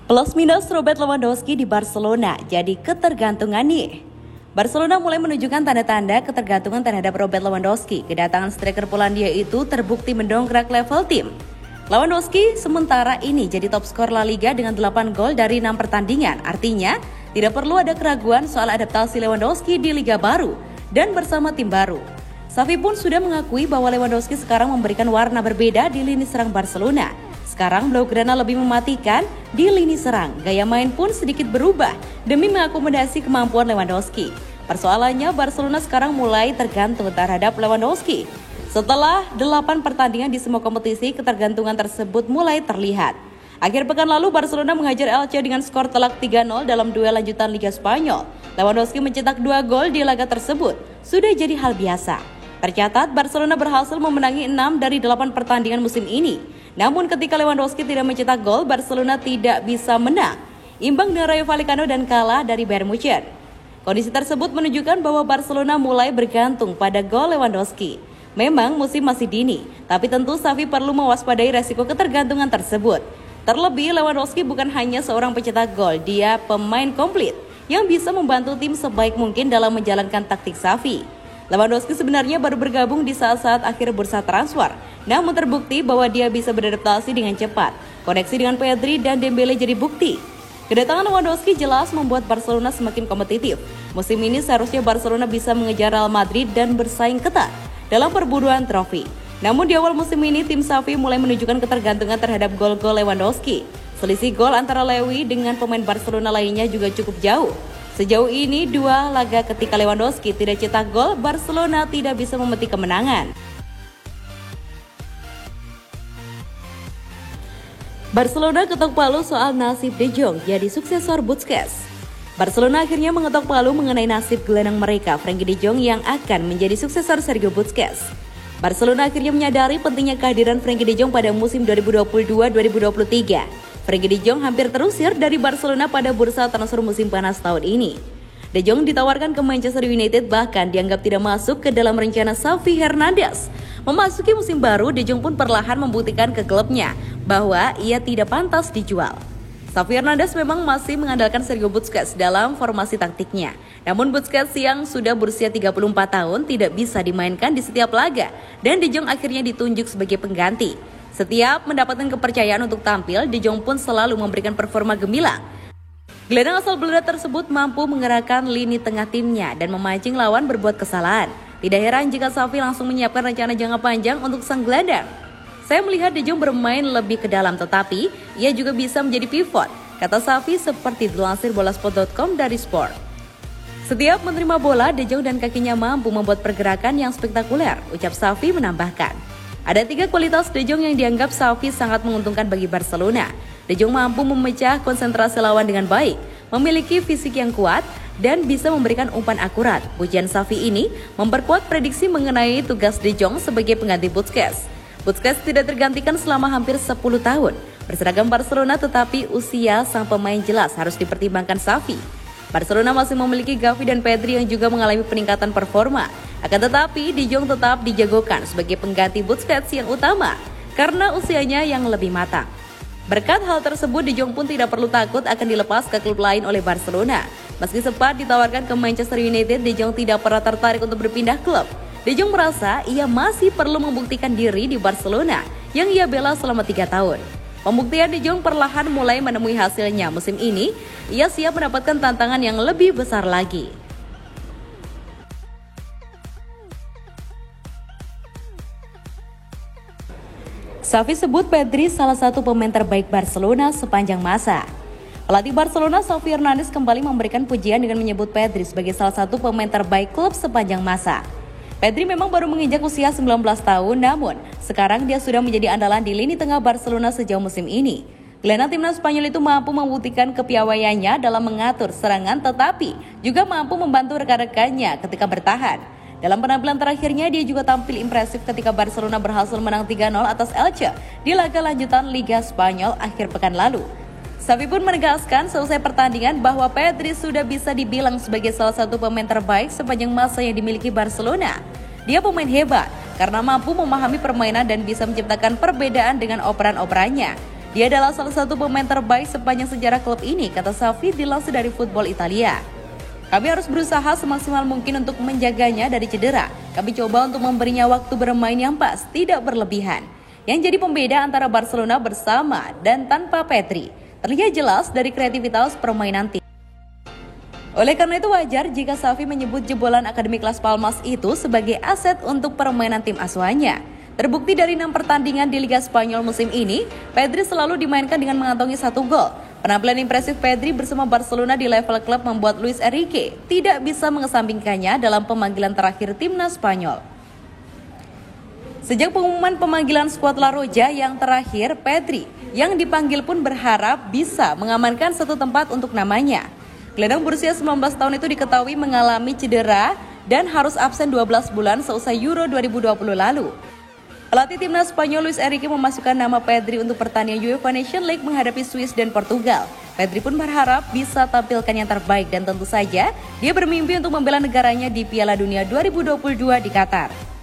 Plus minus Robert Lewandowski di Barcelona jadi ketergantungan nih. Barcelona mulai menunjukkan tanda-tanda ketergantungan terhadap Robert Lewandowski. Kedatangan striker Polandia itu terbukti mendongkrak level tim. Lewandowski sementara ini jadi top skor La Liga dengan 8 gol dari 6 pertandingan. Artinya, tidak perlu ada keraguan soal adaptasi Lewandowski di liga baru dan bersama tim baru. Xavi pun sudah mengakui bahwa Lewandowski sekarang memberikan warna berbeda di lini serang Barcelona. Sekarang Blaugrana lebih mematikan di lini serang. Gaya main pun sedikit berubah demi mengakomodasi kemampuan Lewandowski. Persoalannya Barcelona sekarang mulai tergantung terhadap Lewandowski. Setelah 8 pertandingan di semua kompetisi, ketergantungan tersebut mulai terlihat. Akhir pekan lalu Barcelona menghajar Elche dengan skor telak 3-0 dalam duel lanjutan Liga Spanyol. Lewandowski mencetak 2 gol di laga tersebut. Sudah jadi hal biasa. Tercatat Barcelona berhasil memenangi 6 dari 8 pertandingan musim ini. Namun ketika Lewandowski tidak mencetak gol, Barcelona tidak bisa menang. Imbang dengan Rayo Vallecano dan kalah dari Bayern Munchen. Kondisi tersebut menunjukkan bahwa Barcelona mulai bergantung pada gol Lewandowski. Memang musim masih dini, tapi tentu Xavi perlu mewaspadai resiko ketergantungan tersebut. Terlebih Lewandowski bukan hanya seorang pencetak gol, dia pemain komplit yang bisa membantu tim sebaik mungkin dalam menjalankan taktik Xavi. Lewandowski sebenarnya baru bergabung di saat-saat akhir bursa transfer, namun terbukti bahwa dia bisa beradaptasi dengan cepat. Koneksi dengan Pedri dan Dembele jadi bukti. Kedatangan Lewandowski jelas membuat Barcelona semakin kompetitif. Musim ini seharusnya Barcelona bisa mengejar Real Madrid dan bersaing ketat dalam perburuan trofi. Namun di awal musim ini tim Xavi mulai menunjukkan ketergantungan terhadap gol-gol Lewandowski. Selisih gol antara Lewi dengan pemain Barcelona lainnya juga cukup jauh. Sejauh ini 2 laga ketika Lewandowski tidak cetak gol, Barcelona tidak bisa memetik kemenangan. Barcelona ketok palu soal nasib De Jong jadi suksesor Busquets. Barcelona akhirnya mengetok palu mengenai nasib gelandang mereka, Frenkie De Jong yang akan menjadi suksesor Sergio Busquets. Barcelona akhirnya menyadari pentingnya kehadiran Frenkie De Jong pada musim 2022-2023. Frenkie De Jong hampir terusir dari Barcelona pada bursa transfer musim panas tahun ini. De Jong ditawarkan ke Manchester United, bahkan dianggap tidak masuk ke dalam rencana Xavi Hernandez. Memasuki musim baru, De Jong pun perlahan membuktikan ke klubnya bahwa ia tidak pantas dijual. Xavi Hernandez memang masih mengandalkan Sergio Busquets dalam formasi taktiknya. Namun Busquets yang sudah berusia 34 tahun tidak bisa dimainkan di setiap laga dan De Jong akhirnya ditunjuk sebagai pengganti. Setiap mendapatkan kepercayaan untuk tampil, De Jong pun selalu memberikan performa gemilang. Gelandang asal Belanda tersebut mampu menggerakkan lini tengah timnya dan memancing lawan berbuat kesalahan. Tidak heran jika Xavi langsung menyiapkan rencana jangka panjang untuk sang gelandang. Saya melihat De Jong bermain lebih ke dalam, tetapi ia juga bisa menjadi pivot, kata Xavi seperti dilansir bolasport.com dari Sport. Setiap menerima bola, De Jong dan kakinya mampu membuat pergerakan yang spektakuler, ucap Xavi menambahkan. Ada 3 kualitas De Jong yang dianggap Xavi sangat menguntungkan bagi Barcelona. De Jong mampu memecah konsentrasi lawan dengan baik, memiliki fisik yang kuat, dan bisa memberikan umpan akurat. Pujian Xavi ini memperkuat prediksi mengenai tugas De Jong sebagai pengganti Busquets. Busquets tidak tergantikan selama hampir 10 tahun. Berseragam Barcelona, tetapi usia sang pemain jelas harus dipertimbangkan Xavi. Barcelona masih memiliki Gavi dan Pedri yang juga mengalami peningkatan performa. Akan tetapi, De Jong tetap dijagokan sebagai pengganti Busquets yang utama karena usianya yang lebih matang. Berkat hal tersebut, De Jong pun tidak perlu takut akan dilepas ke klub lain oleh Barcelona. Meski sempat ditawarkan ke Manchester United, De Jong tidak pernah tertarik untuk berpindah klub. De Jong merasa ia masih perlu membuktikan diri di Barcelona yang ia bela selama 3 tahun. Pembuktian De Jong perlahan mulai menemui hasilnya. Musim ini, ia siap mendapatkan tantangan yang lebih besar lagi. Xavi sebut Pedri salah satu pemain terbaik Barcelona sepanjang masa. Pelatih Barcelona Xavi Hernandez kembali memberikan pujian dengan menyebut Pedri sebagai salah satu pemain terbaik klub sepanjang masa. Pedri memang baru menginjak usia 19 tahun, namun sekarang dia sudah menjadi andalan di lini tengah Barcelona sejauh musim ini. Gelandang timnas Spanyol itu mampu membuktikan kepiawaiannya dalam mengatur serangan, tetapi juga mampu membantu rekan-rekannya ketika bertahan. Dalam penampilan terakhirnya, dia juga tampil impresif ketika Barcelona berhasil menang 3-0 atas Elche di laga lanjutan Liga Spanyol akhir pekan lalu. Xavi pun menegaskan selesai pertandingan bahwa Pedri sudah bisa dibilang sebagai salah satu pemain terbaik sepanjang masa yang dimiliki Barcelona. Dia pemain hebat karena mampu memahami permainan dan bisa menciptakan perbedaan dengan operan-operannya. Dia adalah salah satu pemain terbaik sepanjang sejarah klub ini, kata Xavi dilansir dari Football Italia. Kami harus berusaha semaksimal mungkin untuk menjaganya dari cedera. Kami coba untuk memberinya waktu bermain yang pas, tidak berlebihan. Yang jadi pembeda antara Barcelona bersama dan tanpa Pedri terlihat jelas dari kreativitas permainan tim. Oleh karena itu wajar jika Xavi menyebut jebolan Akademi Las Palmas itu sebagai aset untuk permainan tim asuhannya. Terbukti dari 6 pertandingan di Liga Spanyol musim ini, Pedri selalu dimainkan dengan mengantongi 1 gol. Penampilan impresif Pedri bersama Barcelona di level klub membuat Luis Enrique tidak bisa mengesampingkannya dalam pemanggilan terakhir timnas Spanyol. Sejak pengumuman pemanggilan skuad La Roja yang terakhir, Pedri yang dipanggil pun berharap bisa mengamankan satu tempat untuk namanya. Gelandang berusia 19 tahun itu diketahui mengalami cedera dan harus absen 12 bulan seusai Euro 2020 lalu. Pelatih timnas Spanyol Luis Enrique memasukkan nama Pedri untuk pertandingan UEFA Nations League menghadapi Swiss dan Portugal. Pedri pun berharap bisa tampilkan yang terbaik dan tentu saja dia bermimpi untuk membela negaranya di Piala Dunia 2022 di Qatar.